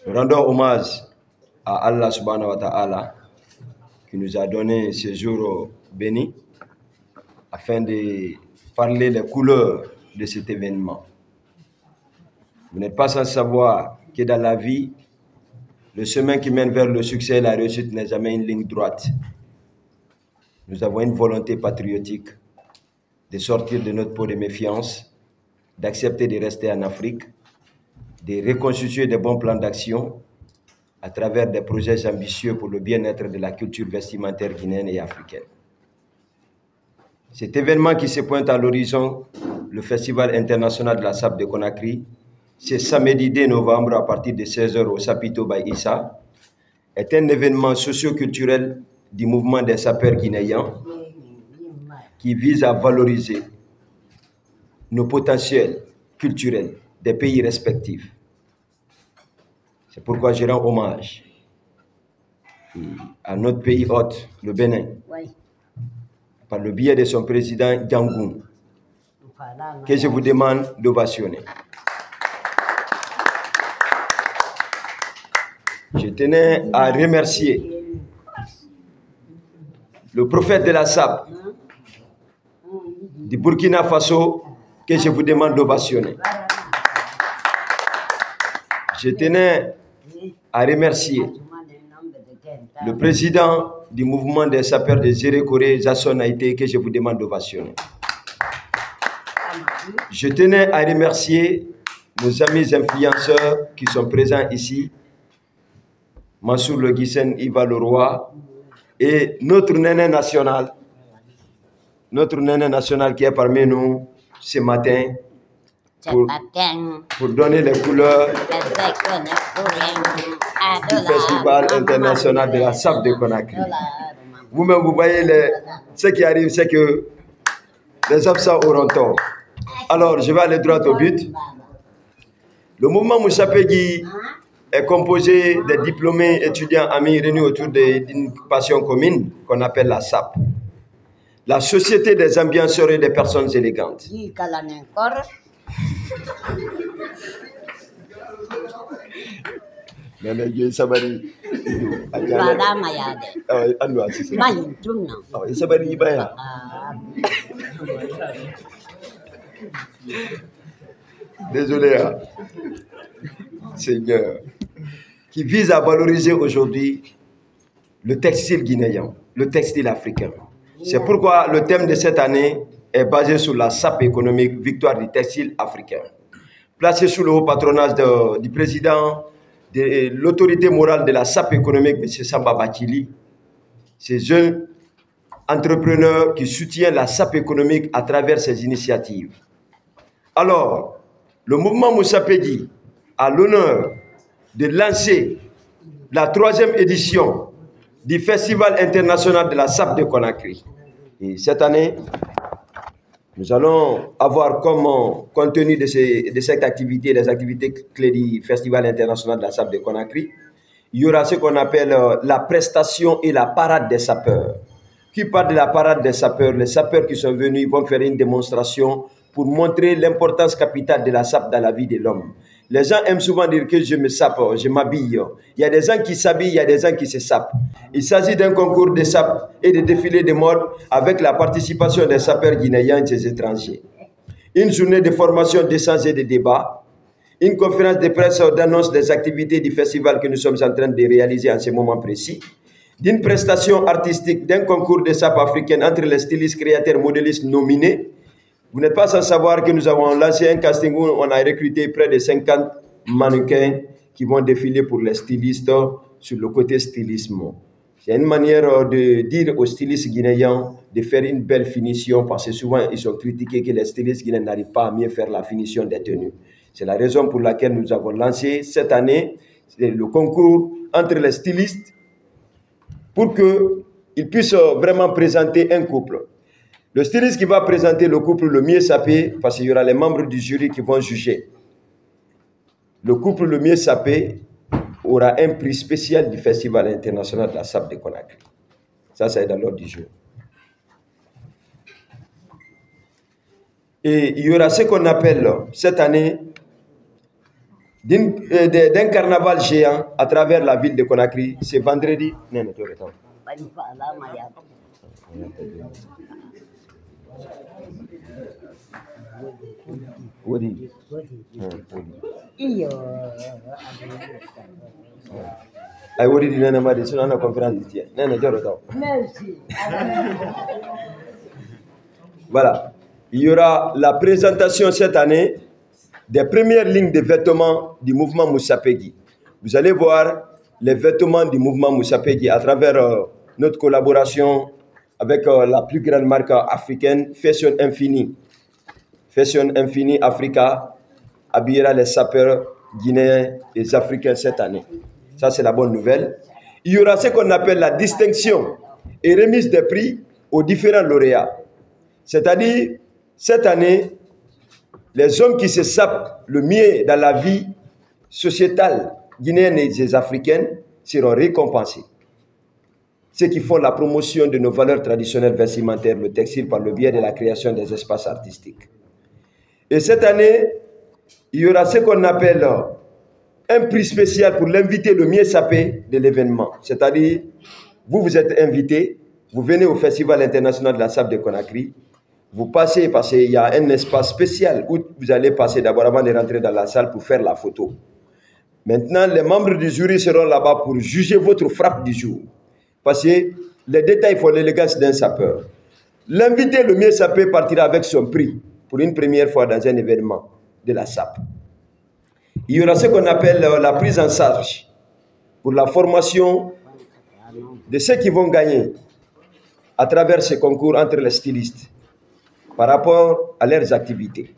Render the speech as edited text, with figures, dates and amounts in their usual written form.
Nous rendons hommage à Allah subhanahu wa ta'ala qui nous a donné ce jour béni afin de parler des couleurs de cet événement. Vous n'êtes pas sans savoir que dans la vie, le chemin qui mène vers le succès et la réussite n'est jamais une ligne droite. Nous avons une volonté patriotique de sortir de notre peau de méfiance, d'accepter de rester en Afrique, de reconstituer des bons plans d'action à travers des projets ambitieux pour le bien-être de la culture vestimentaire guinéenne et africaine. Cet événement qui se pointe à l'horizon, le Festival international de la SAP de Conakry, c'est samedi 2 novembre à partir de 16h au Sapito by Issa, est un événement socio-culturel du mouvement des sapeurs guinéens qui vise à valoriser nos potentiels culturels des pays respectifs. C'est pourquoi je rends hommage à notre pays hôte, le Bénin, par le biais de son président Yangoum, que je vous demande d'ovationner. Je tenais à remercier le prophète de la SAP du Burkina Faso, que je vous demande d'ovationner. Je tenais à remercier le président du mouvement des sapeurs de Zérékoré, Zasson Haïté, que je vous demande d'ovationner. Je tenais à remercier nos amis influenceurs qui sont présents ici, Mansour Le Guissen, Iva Leroy, et notre néné national qui est parmi nous ce matin pour donner les couleurs du Festival international de la SAP de Conakry. Vous-même, vous voyez ce qui arrive, c'est que les absents auront tort. Alors, je vais aller droit au but. Le mouvement Moussapegui est composé de diplômés étudiants amis réunis autour d'une passion commune qu'on appelle la SAP. La Société des ambianceurs et des personnes élégantes. Désolé, Seigneur, qui vise à valoriser aujourd'hui le textile guinéen, le textile africain. C'est pourquoi le thème de cette année est basé sur la SAP économique, victoire du textile africain. Placé sous le haut patronage du président de l'autorité morale de la SAP économique, M. Samba Bakili, ces jeunes entrepreneurs qui soutiennent la SAP économique à travers ses initiatives. Alors, le mouvement Moussapegui a l'honneur de lancer la 3e édition du Festival international de la SAP de Conakry. Et cette année, nous allons avoir comme contenu de cette activité, les activités clés du Festival international de la SAP de Conakry. Il y aura ce qu'on appelle la prestation et la parade des sapeurs. Qui parle de la parade des sapeurs? Les sapeurs qui sont venus vont faire une démonstration pour montrer l'importance capitale de la SAP dans la vie de l'homme. Les gens aiment souvent dire que je me sape, je m'habille. Il y a des gens qui s'habillent, il y a des gens qui se sapent. Il s'agit d'un concours de SAP et de défilé de mode avec la participation des sapeurs guinéens et des étrangers. Une journée de formation, d'échange et de débat. Une conférence de presse d'annonce des activités du festival que nous sommes en train de réaliser en ce moment précis. D'une prestation artistique, d'un concours de SAP africaine entre les stylistes, créateurs, modélistes nominés. Vous n'êtes pas sans savoir que nous avons lancé un casting où on a recruté près de 50 mannequins qui vont défiler pour les stylistes sur le côté stylisme. C'est une manière de dire aux stylistes guinéens de faire une belle finition parce que souvent ils sont critiqués que les stylistes guinéens n'arrivent pas à mieux faire la finition des tenues. C'est la raison pour laquelle nous avons lancé cette année le concours entre les stylistes pour qu'ils puissent vraiment présenter un couple. Le styliste qui va présenter le couple le mieux sapé, parce qu'il y aura les membres du jury qui vont juger. Le couple le mieux sapé aura un prix spécial du Festival international de la SAP de Conakry. Ça, c'est dans l'ordre du jour. Et il y aura ce qu'on appelle cette année d'un carnaval géant à travers la ville de Conakry. C'est vendredi. Voilà. Il y aura la présentation cette année des premières lignes de vêtements du mouvement Moussapegui. Vous allez voir les vêtements du mouvement Moussapegui à travers notre collaboration avec la plus grande marque africaine, Fashion Infini. Fashion Infini Africa habillera les sapeurs guinéens et africains cette année. Ça, c'est la bonne nouvelle. Il y aura ce qu'on appelle la distinction et remise des prix aux différents lauréats. C'est-à-dire, cette année, les hommes qui se sapent le mieux dans la vie sociétale guinéenne et africaine seront récompensés. Ceux qui font la promotion de nos valeurs traditionnelles vestimentaires, le textile, par le biais de la création des espaces artistiques. Et cette année, il y aura ce qu'on appelle un prix spécial pour l'invité le mieux sapé de l'événement. C'est-à-dire, vous êtes invité, vous venez au Festival international de la sape de Conakry, vous passez, parce qu'il y a un espace spécial où vous allez passer d'abord avant de rentrer dans la salle pour faire la photo. Maintenant, les membres du jury seront là-bas pour juger votre frappe du jour. Parce que les détails font l'élégance d'un sapeur. L'invité le mieux sapé partira avec son prix pour une première fois dans un événement de la sape. Il y aura ce qu'on appelle la prise en charge pour la formation de ceux qui vont gagner à travers ce concours entre les stylistes par rapport à leurs activités.